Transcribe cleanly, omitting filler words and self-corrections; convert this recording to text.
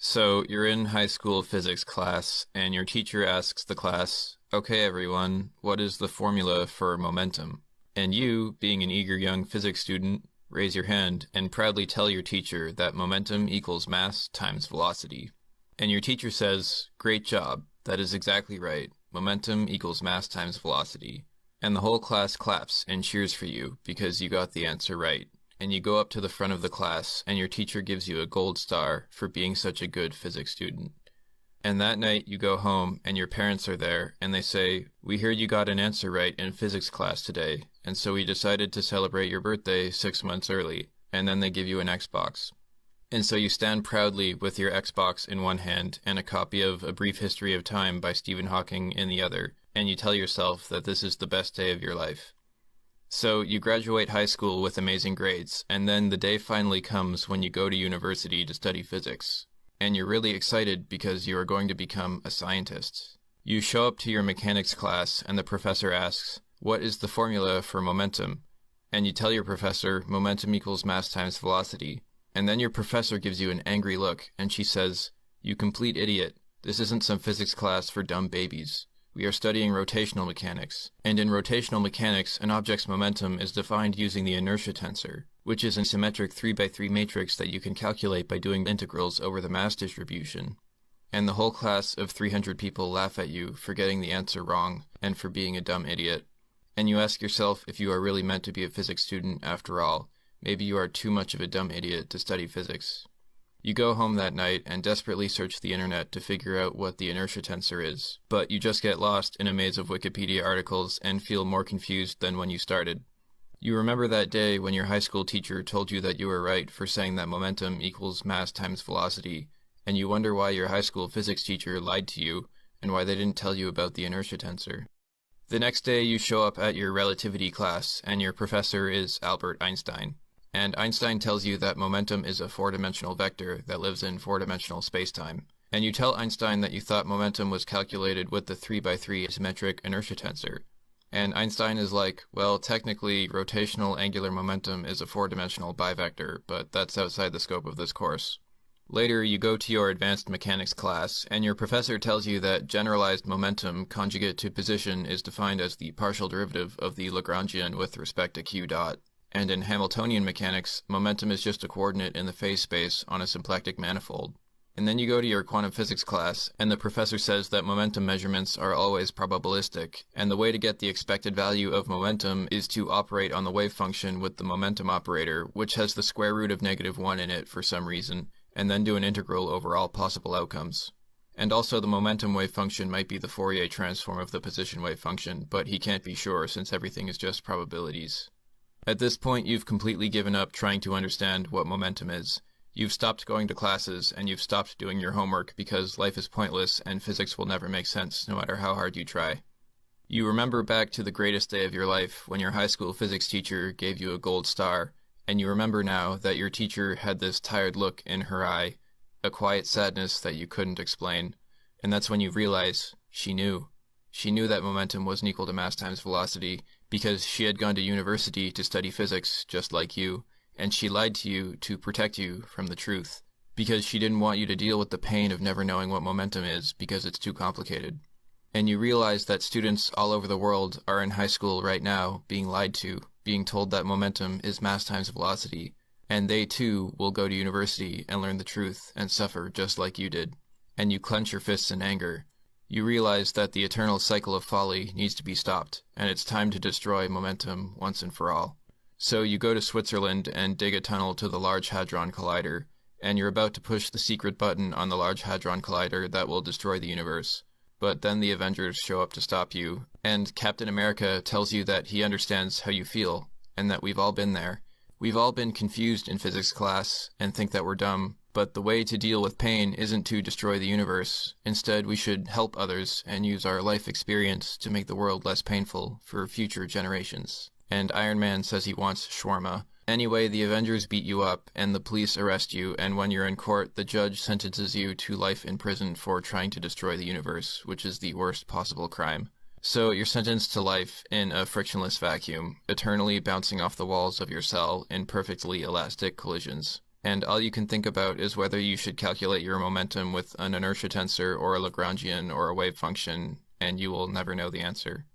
So you're in high school physics class, and your teacher asks the class, "Okay, everyone, what is the formula for momentum?" And you, being an eager young physics student, raise your hand and proudly tell your teacher that momentum equals mass times velocity. And your teacher says, "Great job, that is exactly right. Momentum equals mass times velocity." And the whole class claps and cheers for you because you got the answer right. And you go up to the front of the class, and your teacher gives you a gold star for being such a good physics student. And that night you go home, and your parents are there, and they say, "We heard you got an answer right in physics class today, and so we decided to celebrate your birthday 6 months early." And then they give you an Xbox. And so you stand proudly with your Xbox in one hand and a copy of A Brief History of Time by Stephen Hawking in the other, and you tell yourself that this is the best day of your life. So you graduate high school with amazing grades, and then the day finally comes when you go to university to study physics. And you're really excited because you are going to become a scientist. You show up to your mechanics class, and the professor asks, "What is the formula for momentum?" And you tell your professor, "Momentum equals mass times velocity." And then your professor gives you an angry look, and she says, "You complete idiot. This isn't some physics class for dumb babies. We are studying rotational mechanics, and in rotational mechanics, an object's momentum is defined using the inertia tensor, which is a symmetric 3x3 matrix that you can calculate by doing integrals over the mass distribution." And the whole class of 300 people laugh at you for getting the answer wrong and for being a dumb idiot. And you ask yourself if you are really meant to be a physics student after all. Maybe you are too much of a dumb idiot to study physics. You go home that night and desperately search the internet to figure out what the inertia tensor is, but you just get lost in a maze of Wikipedia articles and feel more confused than when you started. You remember that day when your high school teacher told you that you were right for saying that momentum equals mass times velocity, and you wonder why your high school physics teacher lied to you and why they didn't tell you about the inertia tensor. The next day you show up at your relativity class, and your professor is Albert Einstein. And Einstein tells you that momentum is a four-dimensional vector that lives in four-dimensional spacetime. And you tell Einstein that you thought momentum was calculated with the 3x3 symmetric inertia tensor. And Einstein is like, "Well, technically, rotational angular momentum is a four-dimensional bivector, but that's outside the scope of this course." Later, you go to your advanced mechanics class, and your professor tells you that generalized momentum conjugate to position is defined as the partial derivative of the Lagrangian with respect to q dot. And in Hamiltonian mechanics, momentum is just a coordinate in the phase space on a symplectic manifold. And then you go to your quantum physics class, and the professor says that momentum measurements are always probabilistic, and the way to get the expected value of momentum is to operate on the wave function with the momentum operator, which has the square root of -1 in it for some reason, and then do an integral over all possible outcomes. And also the momentum wave function might be the Fourier transform of the position wave function, but he can't be sure since everything is just probabilities. At this point, you've completely given up trying to understand what momentum is. You've stopped going to classes, and you've stopped doing your homework because life is pointless and physics will never make sense no matter how hard you try. You remember back to the greatest day of your life when your high school physics teacher gave you a gold star, and you remember now that your teacher had this tired look in her eye, a quiet sadness that you couldn't explain, and that's when you realize she knew. She knew that momentum wasn't equal to mass times velocity, because she had gone to university to study physics just like you, and she lied to you to protect you from the truth, because she didn't want you to deal with the pain of never knowing what momentum is because it's too complicated. And you realize that students all over the world are in high school right now being lied to, being told that momentum is mass times velocity, and they too will go to university and learn the truth and suffer just like you did. And you clench your fists in anger. You realize that the eternal cycle of folly needs to be stopped, and it's time to destroy momentum once and for all. So you go to Switzerland and dig a tunnel to the Large Hadron Collider, and you're about to push the secret button on the Large Hadron Collider that will destroy the universe. But then the Avengers show up to stop you, and Captain America tells you that he understands how you feel, and that we've all been there. We've all been confused in physics class and think that we're dumb. But the way to deal with pain isn't to destroy the universe. Instead, we should help others and use our life experience to make the world less painful for future generations. And Iron Man says he wants shawarma. Anyway, the Avengers beat you up, and the police arrest you, and when you're in court, the judge sentences you to life in prison for trying to destroy the universe, which is the worst possible crime. So you're sentenced to life in a frictionless vacuum, eternally bouncing off the walls of your cell in perfectly elastic collisions. and all you can think about is whether you should calculate your momentum with an inertia tensor or a Lagrangian or a wave function, and you will never know the answer.